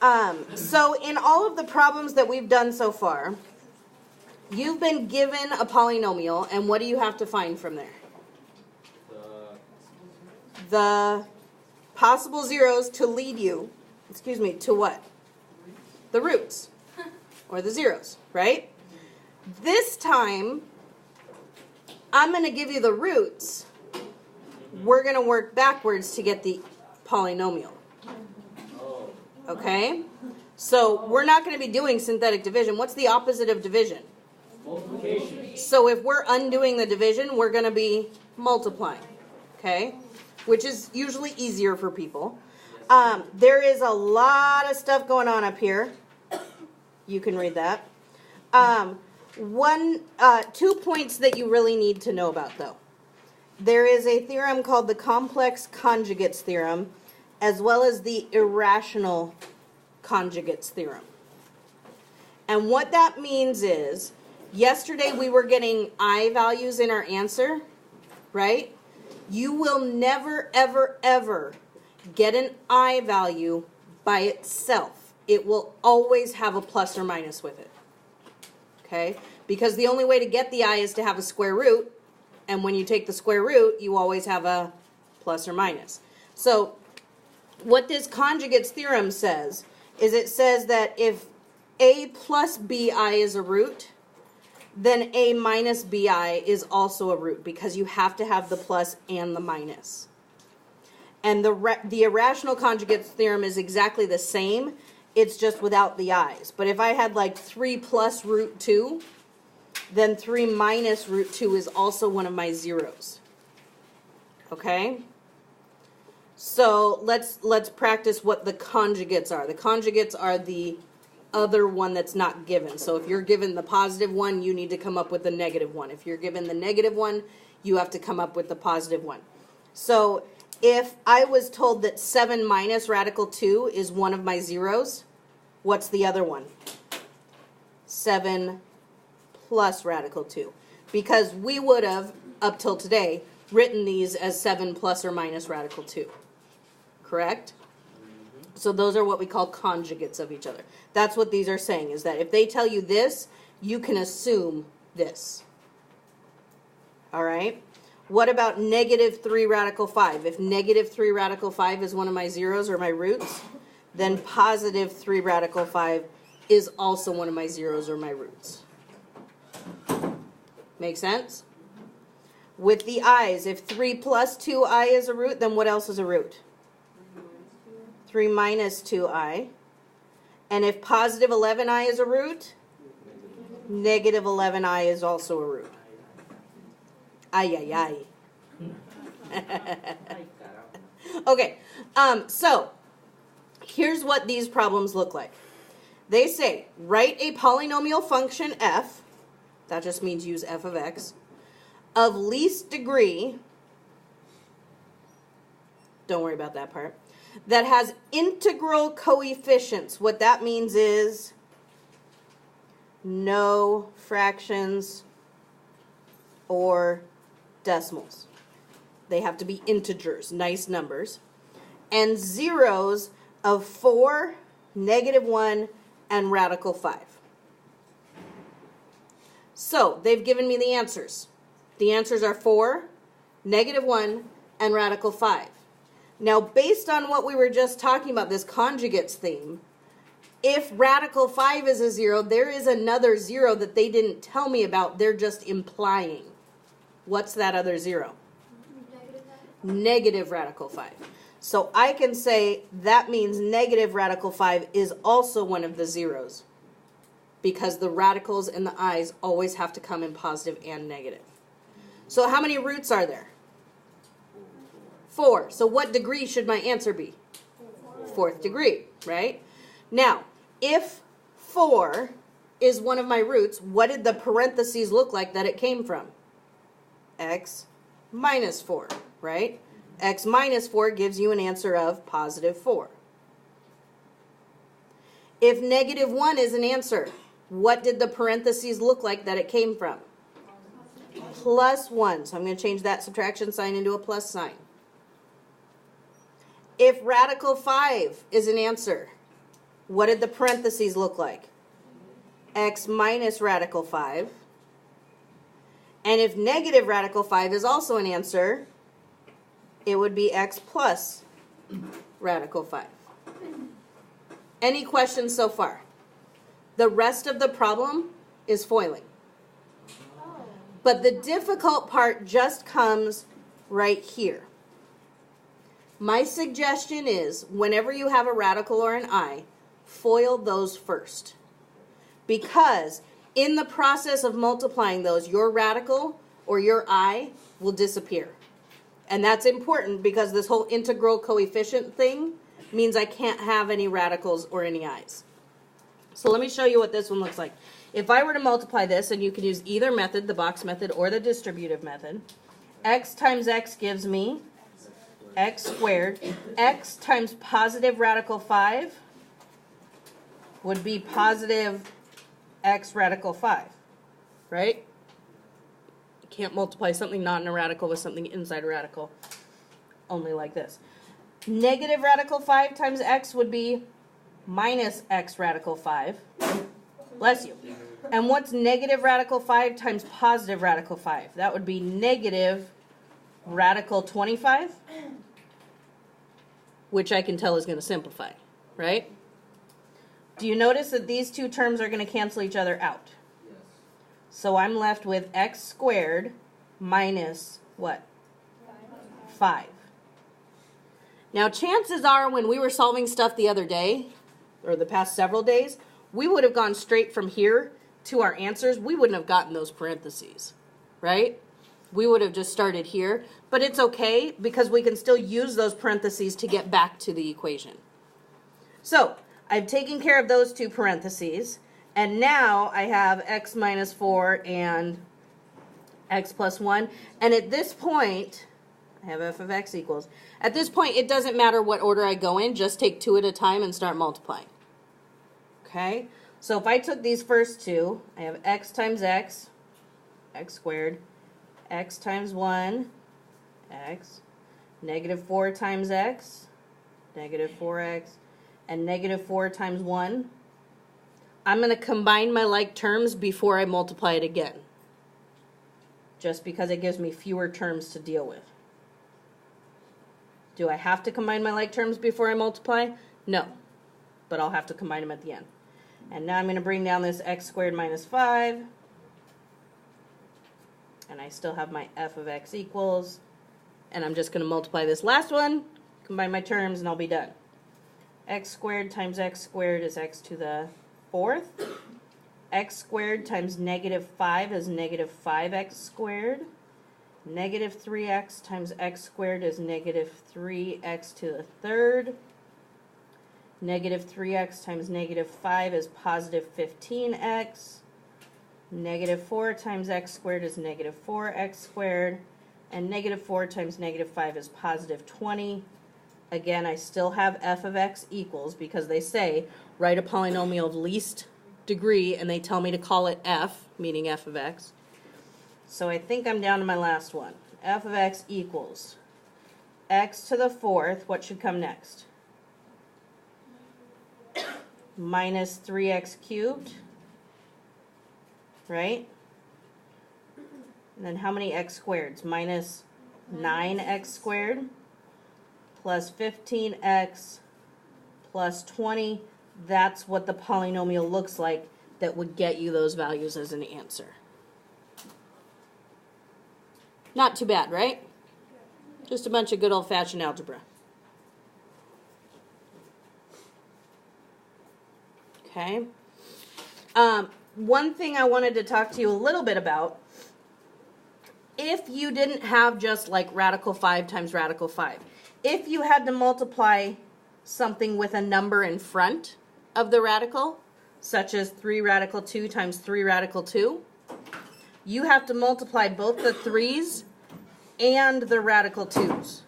So in all of the problems that we've done so far, you've been given a polynomial, and what do you have to find from there? The possible zeros to lead you, to what? The roots, or the zeros, right? This time, I'm going to give you the roots. We're going to work backwards to get the polynomial. Okay? So we're not going to be doing synthetic division. What's the opposite of division? Multiplication. So if we're undoing the division, we're going to be multiplying. Okay? Which is usually easier for people. There is a lot of stuff going on up here. You can read that. 2 points that you really need to know about, though. There is a theorem called the complex conjugates theorem, as well as the irrational conjugates theorem. And what that means is, yesterday we were getting I values in our answer, right? You will never, ever, ever get an I value by itself. It will always have a plus or minus with it. Okay? Because the only way to get the I is to have a square root, and when you take the square root, you always have a plus or minus. So, what this conjugates theorem says is it says that if a plus bi is a root, then a minus bi is also a root, because you have to have the plus and the minus. And the irrational conjugates theorem is exactly the same. It's just without the i's. But if I had like 3 plus root 2, then 3 minus root 2 is also one of my zeros. Okay? So let's practice what the conjugates are. The conjugates are the other one that's not given. So if you're given the positive one, you need to come up with the negative one. If you're given the negative one, you have to come up with the positive one. So if I was told that 7 minus radical 2 is one of my zeros, what's the other one? 7 plus radical 2. Because we would have, up till today, written these as 7 plus or minus radical 2. Correct? So those are what we call conjugates of each other. That's what these are saying, is that if they tell you this, you can assume this. All right? What about negative 3 radical 5? If negative 3 radical 5 is one of my zeros or my roots, then positive 3 radical 5 is also one of my zeros or my roots. Make sense? With the i's, if 3 plus 2i is a root, then what else is a root? 3 minus 2i. And if positive 11i is a root, negative 11i is also a root. Ay, ay, ay. Okay, so here's what these problems look like. They say, write a polynomial function f, that just means use f of x, of least degree, don't worry about that part, that has integral coefficients. What that means is no fractions or decimals. They have to be integers, nice numbers. And zeros of 4, negative 1, and radical 5. So, they've given me the answers. The answers are 4, negative 1, and radical 5. Now, based on what we were just talking about, this conjugates theme, if radical 5 is a 0, there is another 0 that they didn't tell me about. They're just implying. What's that other 0? Negative radical 5. So I can say that means negative radical 5 is also one of the zeros, because the radicals and the i's always have to come in positive and negative. So how many roots are there? 4. So what degree should my answer be? 4th degree, right? Now, if 4 is one of my roots, what did the parentheses look like that it came from? X minus 4, right? X minus 4 gives you an answer of positive 4. If negative 1 is an answer, what did the parentheses look like that it came from? Plus 1. So I'm going to change that subtraction sign into a plus sign. If radical 5 is an answer, what did the parentheses look like? X minus radical 5. And if negative radical 5 is also an answer, it would be x plus radical 5. Any questions so far? The rest of the problem is foiling. But the difficult part just comes right here. My suggestion is, whenever you have a radical or an I, FOIL those first. Because in the process of multiplying those, your radical or your I will disappear. And that's important because this whole integral coefficient thing means I can't have any radicals or any i's. So let me show you what this one looks like. If I were to multiply this, and you can use either method, the box method or the distributive method, x times x gives me x squared. X times positive radical 5 would be positive x radical 5, right? You can't multiply something not in a radical with something inside a radical, only like this. Negative radical 5 times x would be minus x radical 5. Bless you. And what's negative radical 5 times positive radical 5? That would be negative radical 25, which I can tell is going to simplify, right? Do you notice that these two terms are going to cancel each other out? Yes. So I'm left with x squared minus what? 5. Now, chances are when we were solving stuff the other day, or the past several days, we would have gone straight from here to our answers. We wouldn't have gotten those parentheses, right? We would have just started here. But it's okay because we can still use those parentheses to get back to the equation. So I've taken care of those two parentheses. And now I have x minus 4 and x plus 1. And at this point, I have f of x equals. At this point, it doesn't matter what order I go in. Just take two at a time and start multiplying. Okay? So if I took these first two, I have x times x, x squared, x times 1, x, negative 4 times x, negative 4x, and negative 4 times 1. I'm going to combine my like terms before I multiply it again, just because it gives me fewer terms to deal with. Do I have to combine my like terms before I multiply? No, but I'll have to combine them at the end. And now I'm going to bring down this x squared minus 5. And I still have my f of x equals. And I'm just going to multiply this last one, combine my terms, and I'll be done. X squared times x squared is x to the 4th. X squared times negative 5 is negative 5x squared. Negative 3x times x squared is negative 3x to the 3rd. Negative 3x times negative 5 is positive 15x. Negative 4 times x squared is negative 4x squared. And negative 4 times negative 5 is positive 20. Again, I still have f of x equals because they say write a polynomial of least degree, and they tell me to call it f, meaning f of x. So I think I'm down to my last one. F of x equals x to the 4th. What should come next? Minus 3x cubed, right? And then how many x squareds? Minus 9x squared plus 15x plus 20. That's what the polynomial looks like that would get you those values as an answer. Not too bad, right? Just a bunch of good old-fashioned algebra. Okay. One thing I wanted to talk to you a little bit about, if you didn't have just like radical 5 times radical 5, if you had to multiply something with a number in front of the radical, such as 3 radical 2 times 3 radical 2, you have to multiply both the 3's and the radical 2's.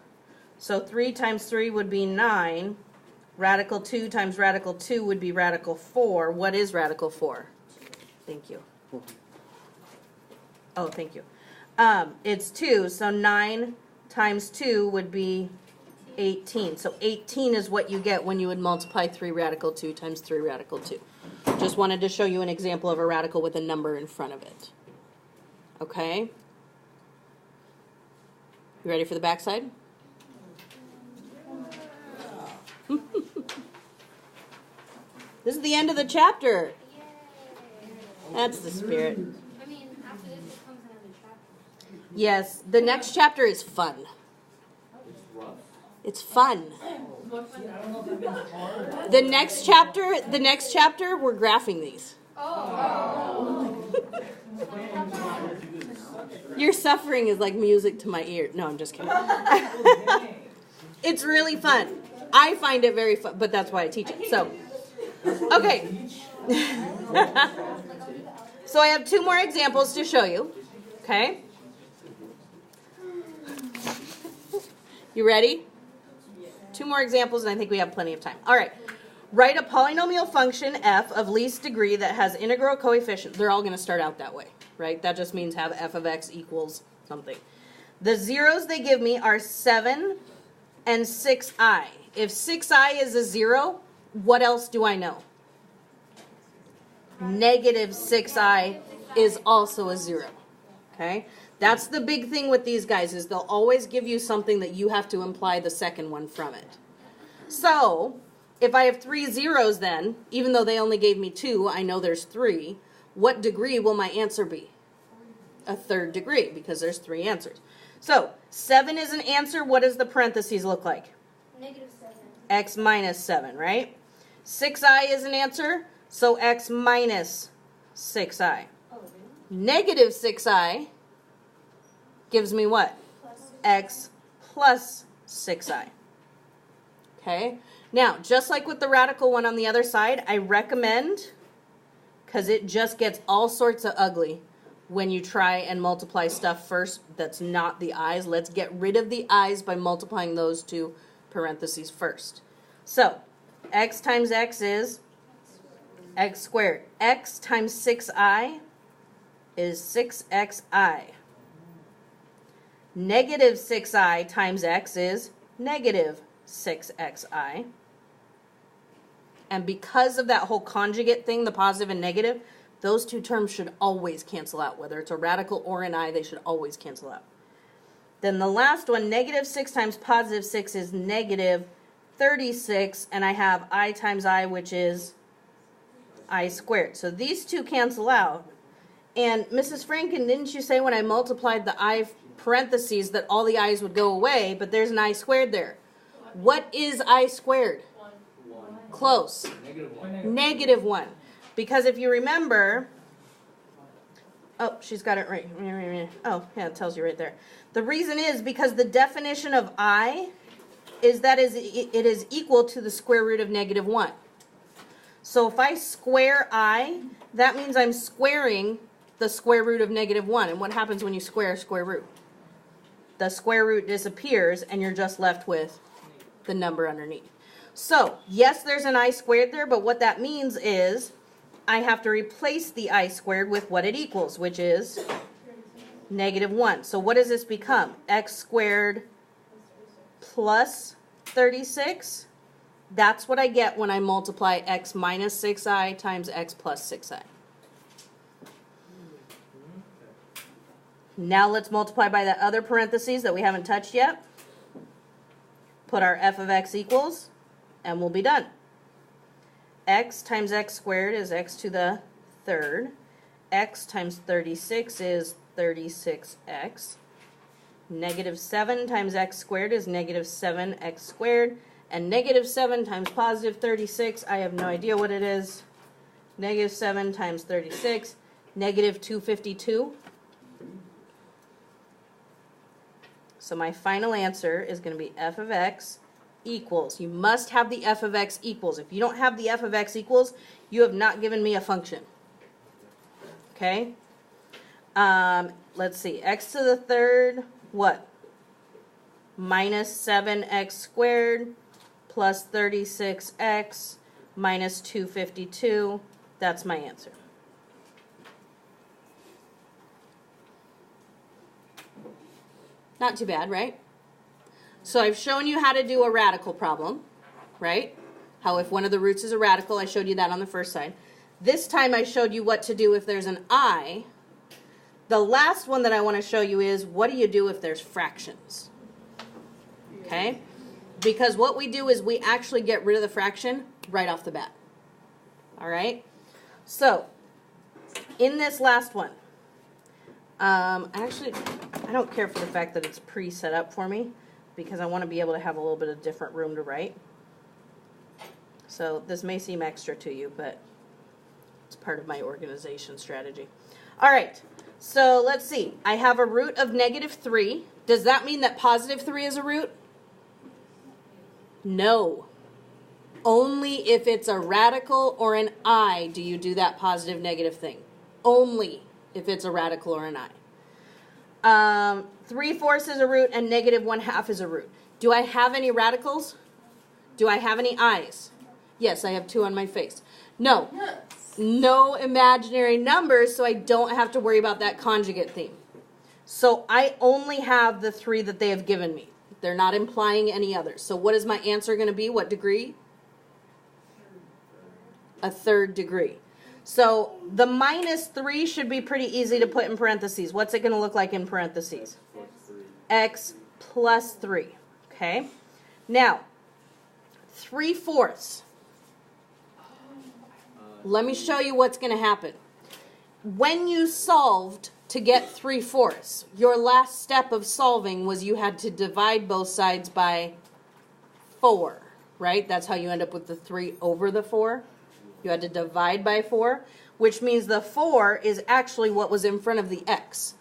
So 3 times 3 would be 9. Radical 2 times radical 2 would be radical 4. What is radical 4? Thank you. Oh, thank you. It's 2, so 9 times 2 would be 18. So 18 is what you get when you would multiply 3 radical 2 times 3 radical 2. Just wanted to show you an example of a radical with a number in front of it. Okay? You ready for the backside? This is the end of the chapter. That's the spirit. I mean, after this, it comes another chapter. Yes, the next chapter is fun. It's rough. It's fun. The next chapter, we're graphing these. Your suffering is like music to my ear. No, I'm just kidding. It's really fun. I find it very fun, but that's why I teach it. So, okay. So I have 2 more examples to show you. Okay? You ready? 2 more examples, and I think we have plenty of time. All right. Write a polynomial function f of least degree that has integral coefficient. They're all going to start out that way, right? That just means have f of x equals something. The zeros they give me are 7 and 6i. If 6i is a 0, what else do I know? Negative 6i is also a 0. Okay? That's the big thing with these guys, is they'll always give you something that you have to imply the second one from it. So, if I have 3 zeros then, even though they only gave me 2, I know there's 3, what degree will my answer be? A 3rd degree, because there's 3 answers. So, 7 is an answer. What does the parentheses look like? -7. X minus 7, right? 6i is an answer, so x minus 6i. Oh, really? Negative 6i gives me what? Plus. X plus 6i. Okay? Now, just like with the radical one on the other side, I recommend, because it just gets all sorts of ugly when you try and multiply stuff first that's not the i's. Let's get rid of the i's by multiplying those 2 parentheses first. So, x times x is x squared. X times 6i is 6xi. Negative 6i times x is negative 6xi. And because of that whole conjugate thing, the positive and negative, those 2 terms should always cancel out. Whether it's a radical or an I, they should always cancel out. Then the last one, negative 6 times positive 6 is negative 36, and I have I times I, which is I squared. So these 2 cancel out. And Mrs. Franken, didn't you say when I multiplied the I parentheses that all the i's would go away, but there's an I squared there? What is I squared? 1. Close. -1. -1. Because if you remember, oh, she's got it right. Oh, yeah, it tells you right there. The reason is because the definition of I is that it is equal to the square root of -1. So if I square I, that means I'm squaring the square root of -1. And what happens when you square a square root? The square root disappears and you're just left with the number underneath. So, yes, there's an I squared there, but what that means is I have to replace the I squared with what it equals, which is -1. So what does this become? X squared plus 36. That's what I get when I multiply x minus 6i times x plus 6i. Now let's multiply by that other parentheses that we haven't touched yet. Put our f of x equals, and we'll be done. X times x squared is x to the 3rd. X times 36 is 36x. -7 times x squared is -7x squared. And -7 times positive 36, I have no idea what it is. -7 times 36, -252. So my final answer is going to be f of x equals. You must have the f of x equals. If you don't have the f of x equals, you have not given me a function. Okay? Let's see. X to the 3rd, what? Minus 7x squared plus 36x minus 252. That's my answer. Not too bad, right? So I've shown you how to do a radical problem, right? How if one of the roots is a radical, I showed you that on the first side. This time I showed you what to do if there's an I. The last one that I want to show you is what do you do if there's fractions? Okay? Because what we do is we actually get rid of the fraction right off the bat. All right? So, in this last one, I don't care for the fact that it's pre-set up for me because I want to be able to have a little bit of different room to write. So this may seem extra to you, but it's part of my organization strategy. All right, so let's see. I have a root of -3. Does that mean that +3 is a root? No. Only if it's a radical or an I do you do that positive negative thing. Only if it's a radical or an I. 3/4 is a root and -1/2 is a root. Do I have any radicals? Do I have any I's? Yes, I have 2 on my face. No. No imaginary numbers, so I don't have to worry about that conjugate theme. So I only have the 3 that they have given me. They're not implying any others. So what is my answer going to be? What degree? A 3rd degree. So the -3 should be pretty easy to put in parentheses. What's it going to look like in parentheses? X plus 3. Okay. Now, 3/4. Let me show you what's going to happen. When you solved to get 3/4, your last step of solving was you had to divide both sides by 4, right? That's how you end up with the 3 over the 4. You had to divide by 4, which means the 4 is actually what was in front of the x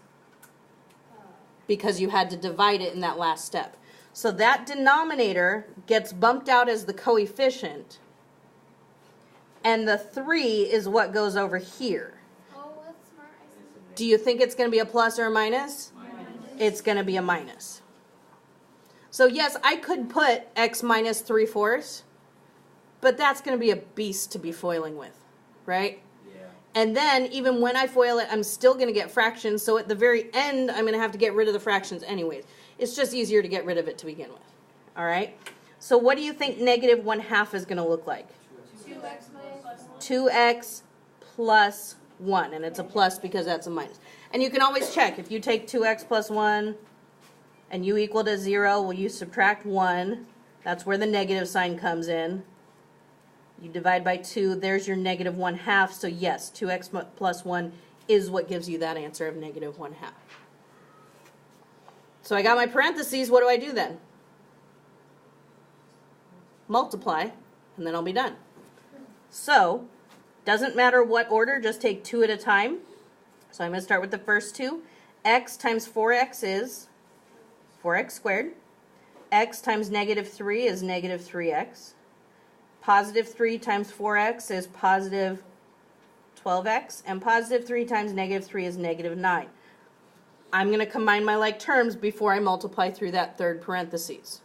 because you had to divide it in that last step. So that denominator gets bumped out as the coefficient, and the 3 is what goes over here. Oh, that's smart. Do you think it's going to be a plus or a minus? It's going to be a minus. So yes, I could put x minus 3/4, but that's going to be a beast to be foiling with, right? Yeah. And then even when I foil it, I'm still going to get fractions. So at the very end, I'm going to have to get rid of the fractions anyways. It's just easier to get rid of it to begin with. All right? So what do you think -1/2 is going to look like? 2x minus 2x plus 1. And it's a plus because that's a minus. And you can always check. If you take 2x plus 1 and u equal to 0, well, you subtract 1. That's where the negative sign comes in. You divide by 2. There's your -1/2. So yes, 2x plus 1 is what gives you that answer of -1/2. So I got my parentheses. What do I do then? Multiply, and then I'll be done. So, doesn't matter what order, just take 2 at a time. So I'm going to start with the first 2. X times 4x is 4x squared. X times -3 is -3x. Positive 3 times 4x is positive 12x. And positive 3 times -3 is -9. I'm going to combine my like terms before I multiply through that third parentheses.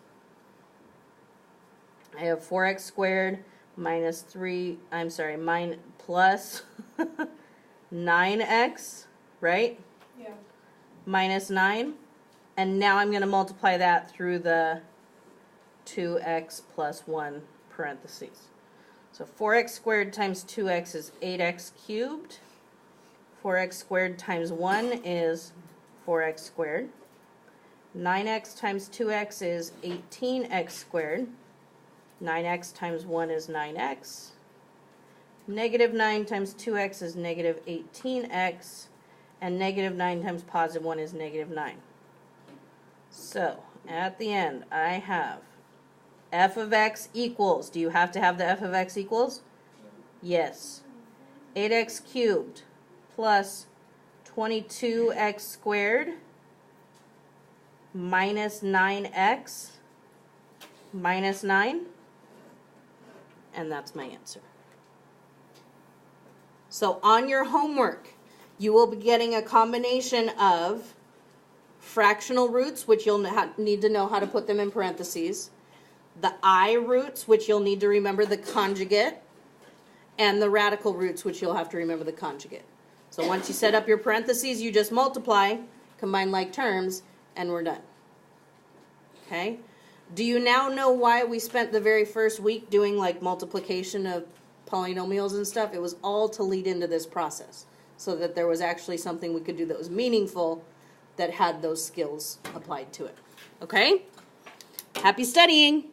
I have 4x squared minus 3, plus 9x, right? Yeah. Minus 9. And now I'm going to multiply that through the 2x plus 1 parentheses. So 4x squared times 2x is 8x cubed. 4x squared times 1 is 4x squared. 9x times 2x is 18x squared. 9x times 1 is 9x. -9 times 2x is -18x. And -9 times positive 1 is -9. So, at the end, I have f of x equals, do you have to have the f of x equals? Yes. 8x cubed plus 22x squared minus 9x minus 9. And that's my answer. So on your homework, you will be getting a combination of fractional roots, which you'll need to know how to put them in parentheses, the I roots, which you'll need to remember the conjugate, and the radical roots, which you'll have to remember the conjugate. So once you set up your parentheses, you just multiply, combine like terms, and we're done. Okay? Do you now know why we spent the very first week doing like multiplication of polynomials and stuff? It was all to lead into this process, so that there was actually something we could do that was meaningful, that had those skills applied to it. Okay? Happy studying!